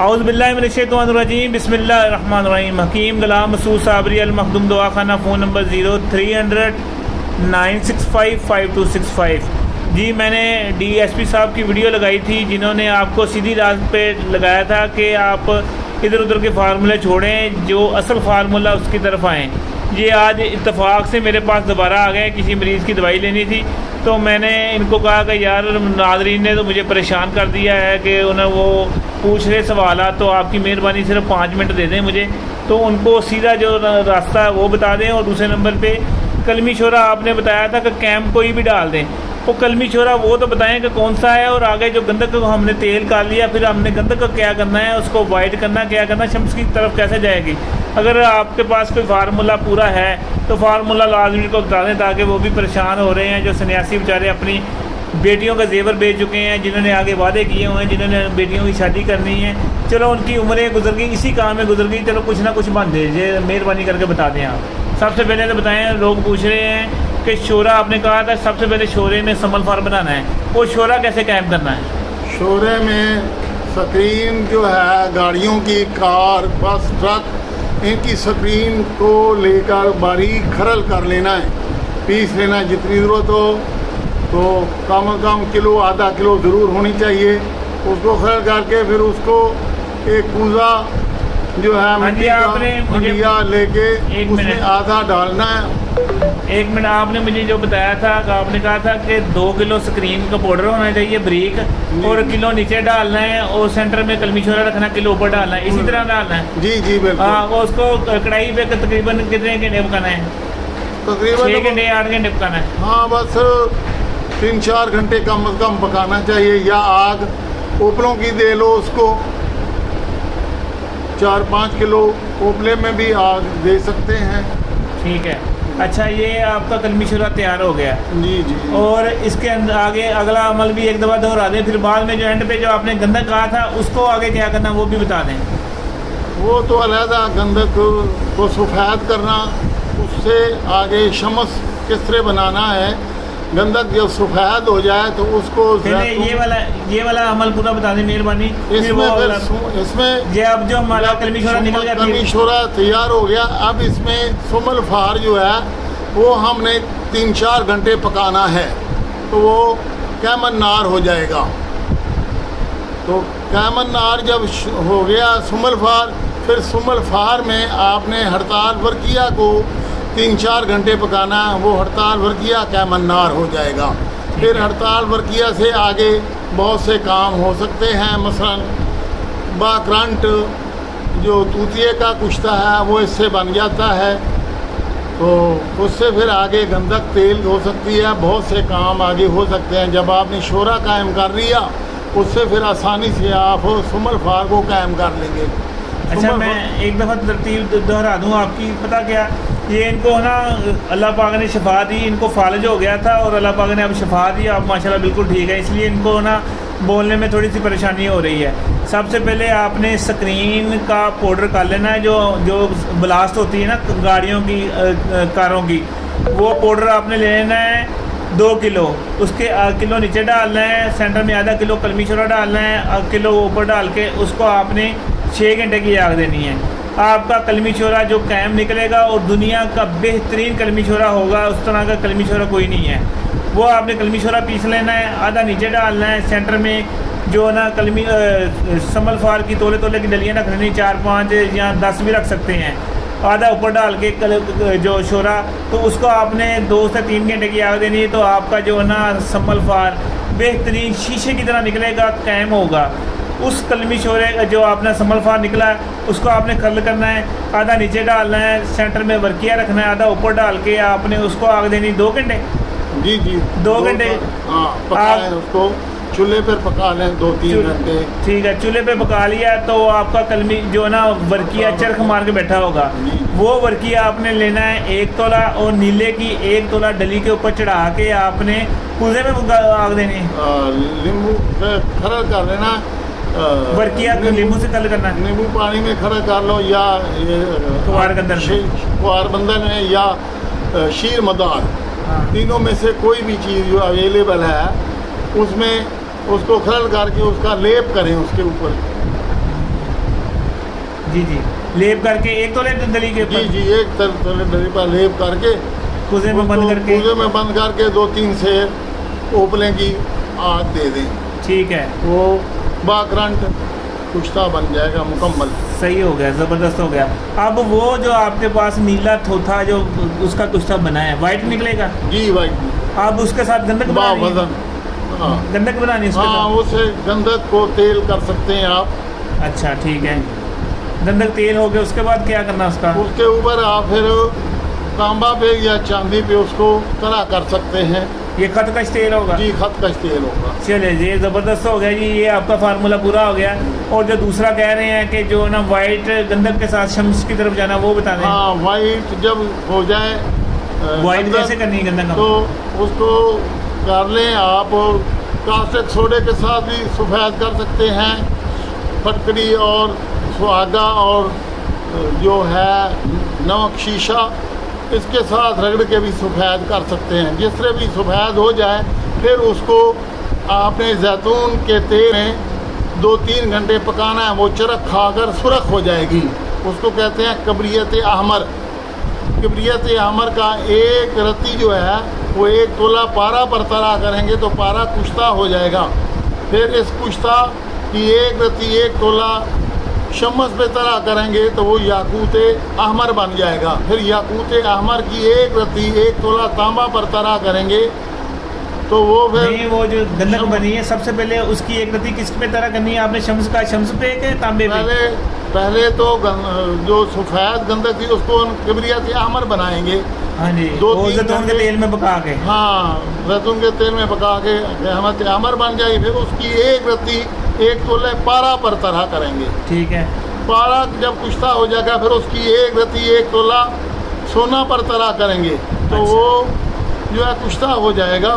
औज़ु बिल्लाहि मिनश्शैतानिर्रजीम बिस्मिल्लाहिर्रहमानिर्रहीम। हकीम गुलाम मसूद साबरी अल मखदूम दवाखाना, फ़ोन नंबर 0300-965-5265। जी, मैंने DSP साहब की वीडियो लगाई थी जिन्होंने आपको सीधी रात पे लगाया था कि आप इधर उधर के फार्मूले छोड़ें, जो असल फार्मूला उसकी तरफ आएँ। ये आज इत्तेफाक से मेरे पास दोबारा आ गए, किसी मरीज़ की दवाई लेनी थी तो मैंने इनको कहा कि यार नाज़रीन ने तो मुझे परेशान कर दिया है कि उन्हें वो पूछ रहे सवाल, तो आपकी मेहरबानी सिर्फ 5 मिनट दे दें मुझे, तो उनको सीधा जो रास्ता है वो बता दें। और दूसरे नंबर पे कलमी शोरा आपने बताया था कि कैम्प कोई भी डाल दें, वो कलमी शोरा वो तो बताएं कि कौन सा है। और आगे जो गंदक को हमने तेल कर लिया, फिर हमने गंदक को क्या करना है, उसको वाइट करना क्या करना, शम्स की तरफ कैसे जाएगी। अगर आपके पास कोई फार्मूला पूरा है तो फार्मूला लाजमी को बता दें, ताकि वो भी परेशान हो रहे हैं। जो सन्यासी बेचारे अपनी बेटियों का जेवर बेच चुके हैं, जिन्होंने आगे वादे किए हुए हैं, जिन्होंने बेटियों की शादी करनी है, चलो उनकी उम्रें गुजर गई, इसी काम में गुजर गई, चलो कुछ ना कुछ बन दीजिए, मेहरबानी करके बता दें आप। सबसे पहले तो बताएं, लोग पूछ रहे हैं कि शोरा आपने कहा था सबसे पहले शोरे में समल फार बनाना है, वो शोरा कैसे कायम करना है? शोरे में स्क्रीन जो है गाड़ियों की, कार, बस, ट्रक, इनकी स्क्रीन को लेकर बारीक खरल कर लेना है, पीस लेना है जितनी ज़रूरत हो। तो कम से कम किलो आधा किलो ज़रूर होनी चाहिए। उसको खरल करके फिर उसको एक कूजा जो है मंडिया लेके उसमें आधा डालना है। 1 मिनट, आपने मुझे जो बताया था, आपने कहा था कि 2 किलो स्क्रीन का पाउडर होना चाहिए बरीक, और किलो नीचे डालना है, और सेंटर में कलमी शोरा रखना, किलो ऊपर डालना है, इसी तरह डालना है। जी जी बिल्कुल। हाँ, वो उसको कढ़ाई पे तकरीबन कितने घंटे पकाना है? तकरीबन 6 घंटे 8 घंटे पकाना है। हाँ, बस 3-4 घंटे कम से कम पकाना चाहिए। या आग उपलों की दे लो उसको, 4-5 किलो उपले में भी आग दे सकते हैं। ठीक है, अच्छा, ये आपका कलमी शोरा तैयार हो गया। जी जी। और इसके अंदर आगे अगला अमल भी एक दफ़ा दोहरा दें, फिर बाद में जो एंड पे जो आपने गंदक कहा था उसको आगे क्या करना वो भी बता दें। वो तो अलहदा गंदक को सफ़ेद करना, उससे आगे शम्स किस तरह बनाना है। गंदक जब सफ़ेद हो जाए तो उसको ये वाला अमल पूरा बता दें मेहरबानी। इसमें ये अब जो हमारा कलमी शोरा निकल गया, कलमी शोरा तैयार हो गया, अब इसमें सुमल फार जो है वो हमने 3-4 घंटे पकाना है, तो वो कैमन नार हो जाएगा। तो कैमन नार जब हो गया सुमल फार, फिर सुमल फार में आपने हड़ताल वर्किया को 3-4 घंटे पकाना, वो हड़ताल वर्किया कैमन नार हो जाएगा। फिर हड़ताल वर्किया से आगे बहुत से काम हो सकते हैं, मसलन बाकरंट जो तूतिए का कुश्ता है वो इससे बन जाता है, तो उससे फिर आगे गंदक तेल हो सकती है, बहुत से काम आगे हो सकते हैं। जब आपने शोरा कायम कर लिया, उससे फिर आसानी से आप सुमल फार को कायम कर लेंगे। अच्छा, मैं एक दफ़ा तरतीब दोहरा दूँ आपकी, पता क्या, ये इनको ना अल्लाह पाक ने शिफा दी, इनको फालज हो गया था और अल्लाह पाक ने अब शिफा दी, अब माशाल्लाह बिल्कुल ठीक है, इसलिए इनको ना बोलने में थोड़ी सी परेशानी हो रही है। सबसे पहले आपने स्क्रीन का पाउडर कर लेना है, जो ब्लास्ट होती है ना गाड़ियों की, कारों की, वो पाउडर आपने ले लेना है 2 किलो। उसके किलो नीचे डालना है, सेंटर में आधा किलो कलमी शोरा डालना है, किलो ऊपर डाल के उसको आपने 6 घंटे की आग देनी है। आपका कलमी शोरा जो कायम निकलेगा और दुनिया का बेहतरीन कलमी शोरा होगा, उस तरह का कलमी शोरा कोई नहीं है। वो आपने कलमी शोरा पीस लेना है, आधा नीचे डालना है, सेंटर में जो ना कलमी समल फार की तोले तोले की डलियाँ रखनी, 4-5 या 10 भी रख सकते हैं, आधा ऊपर डाल के जो शोरा, तो उसको आपने 2 से 3 घंटे की आग देनी है। तो आपका जो ना समल फार बेहतरीन शीशे की तरह निकलेगा, कायम होगा। उस कलमी शोरे का जो आपने समल फार निकला है उसको आपने खरल करना है, आधा नीचे डालना है, सेंटर में वर्किया रखना है, आधा ऊपर डाल के आपने उसको आग देनी 2 घंटे। जी जी, 2 घंटे। हाँ, पकाएं उसको, चूल्हे पर पका लें 2-3 घंटे। ठीक है, चूल्हे पे पका लिया तो आपका कलमी जो ना वर्किया चरख मार के बैठा होगा, वो वर्किया आपने लेना है 1 तोला, और नीले की 1 तोला डली के ऊपर चढ़ा के आपने कूजे में आग देनी। नींबू खरल कर लेना, वर्किया नींबू से कल करना, नींबू पानी में खड़ा कर लो, या कुआर बंधन है या शीर मदार, तीनों में से कोई भी चीज़ जो अवेलेबल है उसमें उसको खरल करके उसका लेप करें उसके ऊपर। जी जी, लेप करके 1 तोले दली के जी ऊपर? जी, 1 तोले दली पर लेप करके कुजे में बंद करके? कुजे में बंद करके 2-3 सेर ओपले की आग दे दें। ठीक है, वो बाकरंट कुश्ता बन जाएगा मुकम्मल। सही हो गया, ज़बरदस्त हो गया। अब वो जो आपके पास नीला थोथा जो उसका कुश्ता बना है, वाइट निकलेगा? जी वाइट। अब उसके साथ गंधक बनानी है? वजन, हाँ गंधक बनानी है उसके हाँ, साथ? उसे गंधक को तेल कर सकते हैं आप। अच्छा ठीक है, गंधक तेल हो गया, उसके बाद क्या करना उसका? उसके ऊपर आप फिर तांबा पे या चांदी पे उसको तला कर सकते हैं। ये खतकश तेल होगा? जी, खतकश तेल होगा। चलिए जी, ज़बरदस्त हो गया जी, ये आपका फार्मूला पूरा हो गया। और जो दूसरा कह रहे हैं कि जो ना वाइट गंधक के साथ शम्स की तरफ जाना, वो बता दें। हाँ, वाइट जब हो जाए वाइट कैसे करनी है गंधक? तो उसको कर लें आप, कास्टिक सोडे के साथ भी सफ़ेद कर सकते हैं, फटकड़ी और सुहागा और जो है नमक शीशा, इसके साथ रगड़ के भी सफ़ेद कर सकते हैं। जिस तरह भी सफ़ेद हो जाए फिर उसको आपने जैतून के तेल में 2-3 घंटे पकाना है। वो चरख खाकर सुरख हो जाएगी, उसको कहते हैं कबरियत अहमर। कबरियत अहमर का एक रत्ती जो है वो 1 तोला पारा पर तरा करेंगे तो पारा कुश्ता हो जाएगा। फिर इस कुश्ता की एक रत्ती 1 तोला शम्मस पे तरा करेंगे तो वो याकूत अहमर बन जाएगा। फिर याकूत अहमर की एक रत्ती 1 तोला तांबा पर तरा करेंगे तो वो फिर नहीं, वो जो गंधक बनी है सबसे पहले उसकी एक रत्ती किस पे तरह करनी है आपने? शम्स का, शम्स पे के तांबे पे? पहले तो जो सफ़ेद गंधक थी उसको कबरियत अहमर बनाएंगे। हाँ जी, 2-3 जैतून के तेल में पका के? हाँ, जैतून के तेल में पका के अहमर बन जाएगी। फिर उसकी एक रत्ती 1 तोले पारा पर तरह करेंगे। ठीक है, पारा जब कुश्ता हो जाएगा फिर उसकी एक रत्ती 1 तोला सोना पर तरह करेंगे तो अच्छा। वो जो है कुश्ता हो जाएगा।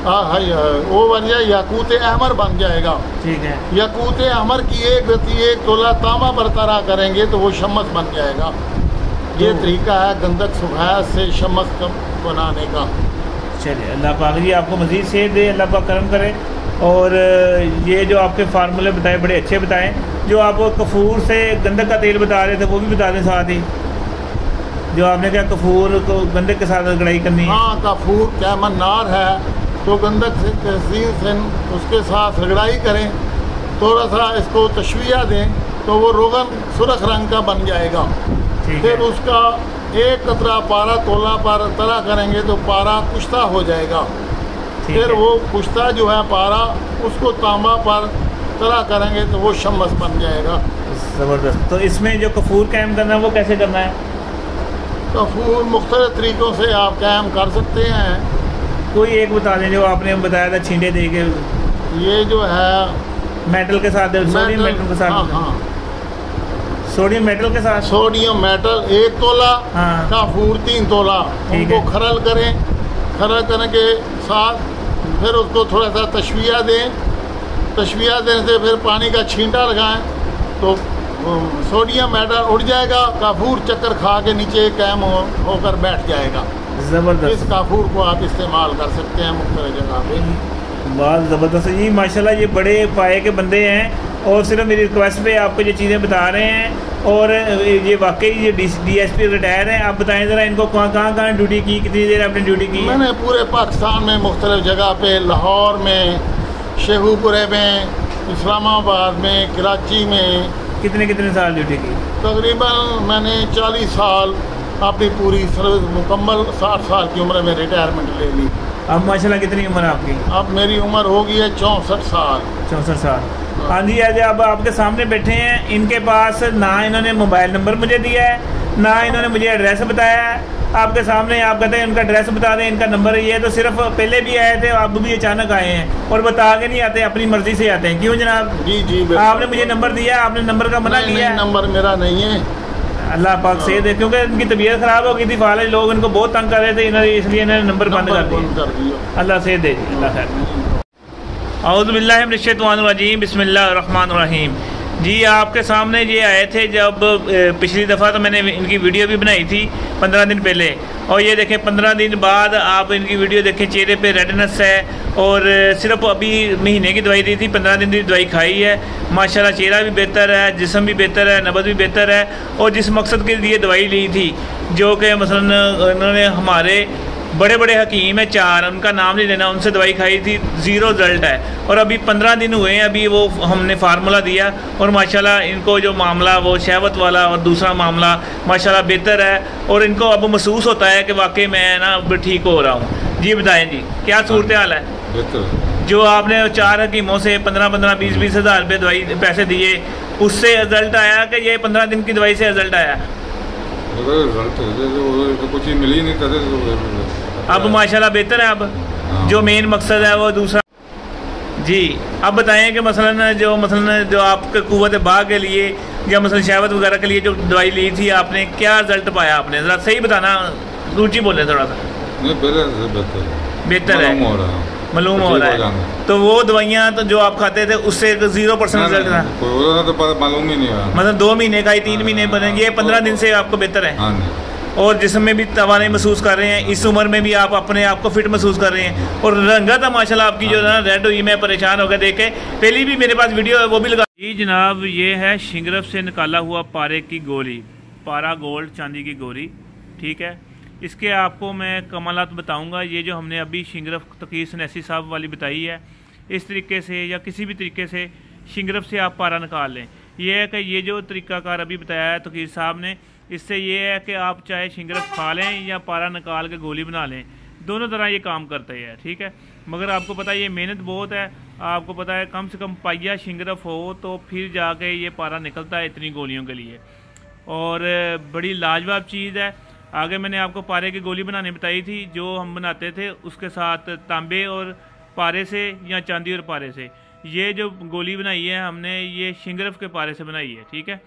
हाँ, वो बन जाए याकूत अहमर बन जाएगा। ठीक है, याकूत अहमर की एक रत्ती 1 तोला तांबा पर तरह करेंगे तो वो शम्मस बन जाएगा। ये तरीका है गंधक सफ़ेद से शम्मस बनाने का। चलिए, अल्लाह पाक जी आपको मज़ीद सेहत दे, अल्लाह पाक करम करे। और ये जो आपके फार्मूले बताए बड़े अच्छे बताएं। जो आप कफूर से गंधक का तेल बता रहे थे वो भी बता दें साथ ही, जो आपने क्या कफूर को गंधक के साथ गड़ाई करनी है? हाँ, कफूर कैमन नार है तो गंधक से तहसीन से उसके साथ रगड़ाई करें, थोड़ा सा इसको तशविया दें तो वो रोगन सुरख रंग का बन जाएगा। फिर उसका 1 कतरा पारा तोला पर तला करेंगे तो पारा कुश्ता हो जाएगा। फिर वो कुश्ता जो है पारा उसको तांबा पर तला करेंगे तो वो शम्मस बन जाएगा। ज़बरदस्त। तो इसमें जो कफूर कायम करना है वो कैसे करना है? कफूर मुख्तलिफ तरीक़ों से आप कायम कर सकते हैं। कोई एक बता दें जो आपने बताया था छींटे दे के। ये जो है मेटल के साथ, सोडियम मेटल के साथ? हाँ हाँ, सोडियम मेटल के साथ? सोडियम मेटल 1 तोला, हाँ, काफूर 3 तोला। उनको खरल करें, खरल करने के साथ फिर उसको थोड़ा सा तशविया दें। तशविया देने से फिर पानी का छींटा लगाएं तो सोडियम मेटल उड़ जाएगा। काफूर चक्कर खा के नीचे कायम होकर बैठ जाएगा। ज़बरदस्त। इस काफूर को आप इस्तेमाल कर सकते हैं मुख्तलिफ जगह पे। बहुत ज़बरदस्त है जी, माशाल्लाह ये बड़े पाए के बंदे हैं और सिर्फ मेरी रिक्वेस्ट पे आपको ये चीज़ें बता रहे हैं। और ये वाकई ये DSP रिटायर हैं। आप बताएं ज़रा इनको कहाँ ड्यूटी की, कितनी देर आपने ड्यूटी की? मैंने पूरे पाकिस्तान में मुख्तलिफ जगह पे, लाहौर में, शेखुपुरे में, इस्लामाबाद में, कराची में। कितने साल ड्यूटी की? तकरीबन मैंने 40 साल अपनी पूरी सर्विस मुकम्मल 60 साल की उम्र में रिटायरमेंट ले ली। अब माशाल्लाह कितनी उम्र आपकी? अब मेरी उम्र हो गई है 64 साल। 64 साल। हाँ जी, आज अब आपके सामने बैठे हैं। इनके पास ना इन्होंने मोबाइल नंबर मुझे दिया है, ना इन्होंने मुझे एड्रेस बताया है। आपके सामने आप कहते हैं इनका एड्रेस बता दें, इनका नंबर ये है। तो सिर्फ पहले भी आए थे, अब भी अचानक आए हैं और बता के नहीं आते, अपनी मर्जी से आते हैं। क्यों जनाब? जी जी, आपने मुझे नंबर दिया, आपने नंबर का मना किया? नंबर मेरा नहीं है। अल्लाह पाक से दे, क्योंकि इनकी तबीयत ख़राब हो गई थी, फाले लोग इनको बहुत तंग कर रहे थे, इसलिए इन्होंने नंबर बंद कर दिया। अल्लाह से दे, अल्लाह खैर। औज़ु बिल्लाहि मिनश शैतानिर रजीम, बिस्मिल्लाहिर रहमानिर रहीम। जी आपके सामने ये आए थे जब पिछली दफ़ा तो मैंने इनकी वीडियो भी बनाई थी 15 दिन पहले, और ये देखें 15 दिन बाद आप इनकी वीडियो देखें, चेहरे पे रेडनेस है और सिर्फ अभी महीने की दवाई दी थी, 15 दिन की दवाई खाई है। माशाल्लाह चेहरा भी बेहतर है, जिस्म भी बेहतर है, नब्ज़ भी बेहतर है। और जिस मकसद के लिए दवाई ली थी, जो कि मसलन उन्होंने हमारे बड़े बड़े हकीम है 4, उनका नाम नहीं लेना, उनसे दवाई खाई थी, ज़ीरो रिज़ल्ट है। और अभी 15 दिन हुए हैं, अभी वो हमने फार्मूला दिया और माशाल्लाह इनको जो मामला वो शहवत वाला और दूसरा मामला माशाल्लाह बेहतर है, और इनको अब महसूस होता है कि वाकई मैं ना अब ठीक हो रहा हूँ। जी बताएँ जी, क्या सूरत हाल है? बेहतर। जो आपने 4 हकीमों से 15-15, 20-20 हज़ार रुपये दवाई पैसे दिए, उससे रिज़ल्ट आया कि ये 15 दिन की दवाई से रिज़ल्ट आया? तो कुछ मिल ही नहीं था। अब माशाल्लाह बेहतर है। अब जो मेन मकसद है वो दूसरा। जी अब बताएं कि मसलन जो आपके कुव्वत बाग के लिए या मसलन शहवत वगैरह के लिए जो दवाई ली थी आपने, क्या रिजल्ट पाया आपने? ज़रा सही बताना, रुचि बोले थोड़ा सा। बेहतर है, मालूम हो रहा है। तो वो दवाइयाँ तो जो आप खाते थे उससे 0% रिजल्ट था? तो मालूम ही नहीं हुआ। मतलब 2 महीने का ही 3 महीने बने, ये 15 दिन से आपको बेहतर है और जिस्म में भी तवाने महसूस कर रहे हैं। इस उम्र में भी आप अपने आप को फिट महसूस कर रहे हैं और रंगा था माशाल्लाह आपकी जो ना रेड हुई, मैं परेशान हो गया देख के। पहली भी मेरे पास वीडियो है, वो भी लगा। जी जनाब, ये है शिंगरफ से निकाला हुआ पारे की गोली, पारा गोल्ड चांदी की गोली, ठीक है। इसके आपको मैं कमालात बताऊंगा। ये जो हमने अभी शिंगरफ तकीर सनैसी साहब वाली बताई है, इस तरीके से या किसी भी तरीके से शिंगरफ से आप पारा निकाल लें। यह है कि ये जो तरीक़ाकार अभी बताया है तकीर साहब ने, इससे ये है कि आप चाहे शिंगरफ खा लें या पारा निकाल के गोली बना लें, दोनों तरह ये काम करते हैं, ठीक है। मगर आपको पता है ये मेहनत बहुत है। आपको पता है कम से कम पाइया शिंगरफ हो तो फिर जाके ये पारा निकलता है इतनी गोलियों के लिए, और बड़ी लाजवाब चीज़ है। आगे मैंने आपको पारे की गोली बनाने बताई थी, जो हम बनाते थे उसके साथ तांबे और पारे से या चांदी और पारे से। ये जो गोली बनाई है हमने, ये शिंगरफ के पारे से बनाई है, ठीक है।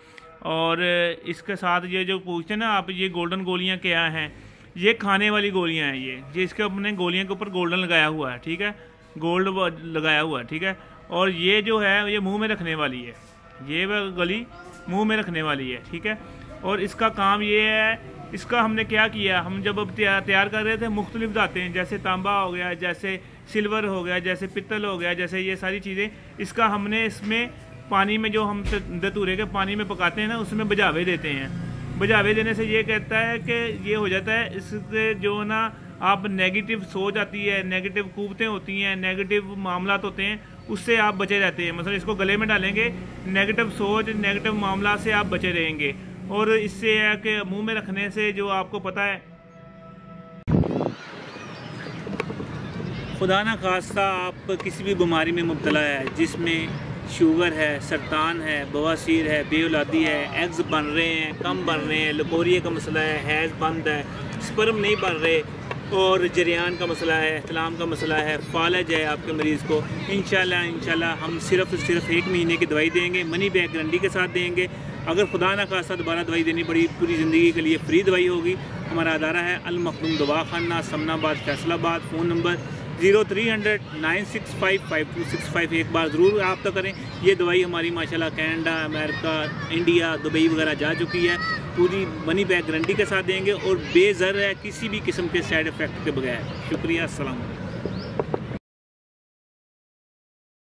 और इसके साथ ये जो पूछते हैं ना आप, ये गोल्डन गोलियां क्या हैं, ये खाने वाली गोलियां हैं। ये इसके अपने गोलियों के ऊपर गोल्डन लगाया हुआ है, ठीक है, गोल्ड लगाया हुआ है, ठीक है। और ये जो है ये मुंह में रखने वाली है, ये गोली मुंह में रखने वाली है, ठीक है। और इसका काम ये है, इसका हमने क्या किया, हम जब अब तैयार कर रहे थे मुख्तलिफ धातें हैं, जैसे तांबा हो गया, जैसे सिल्वर हो गया, जैसे पित्तल हो गया, जैसे ये सारी चीज़ें, इसका हमने इसमें पानी में जो हम दतूरे के पानी में पकाते हैं ना, उसमें बुझावे देते हैं। बुझावे देने से ये कहता है कि ये हो जाता है, इससे जो ना आप नेगेटिव सोच आती है, नेगेटिव कुव्वतें होती हैं, नेगेटिव मामलात होते हैं, उससे आप बचे रहते हैं। मतलब इसको गले में डालेंगे, नेगेटिव सोच, नेगेटिव मामला से आप बचे रहेंगे। और इससे है कि मुंह में रखने से जो आपको पता है, खुदा ना खास्ता आप किसी भी बीमारी में मुब्तला है, जिसमें शुगर है, सरतान है, बवासीर है, बेऔलादी है, एग्स बन रहे हैं, कम बन रहे हैं, लकोरिया का मसला है, हैज़ बंद है, स्पर्म नहीं बन रहे, और जरियान का मसला है, इस्लाम का मसला है, फालज है आपके मरीज़ को, इंशाल्लाह हम सिर्फ 1 महीने की दवाई देंगे, मनी बैक गारंटी के साथ देंगे। अगर खुदा ना खास्ता दोबारा दवाई देनी पड़ी, पूरी ज़िंदगी के लिए फ्री दवाई होगी। हमारा अदारा है अल मखदूम दवाखाना, समनाबाद, फैसलाबाद। Phone number 0300 965 5265। एक बार ज़रूर रब्ता करें। ये दवाई हमारी माशाल्लाह कनाडा, अमेरिका, इंडिया, दुबई वगैरह जा चुकी है। पूरी मनी बैक गारंटी के साथ देंगे और बेज़र है, किसी भी किस्म के साइड इफ़ेक्ट के बगैर। शुक्रिया, अस्सलाम।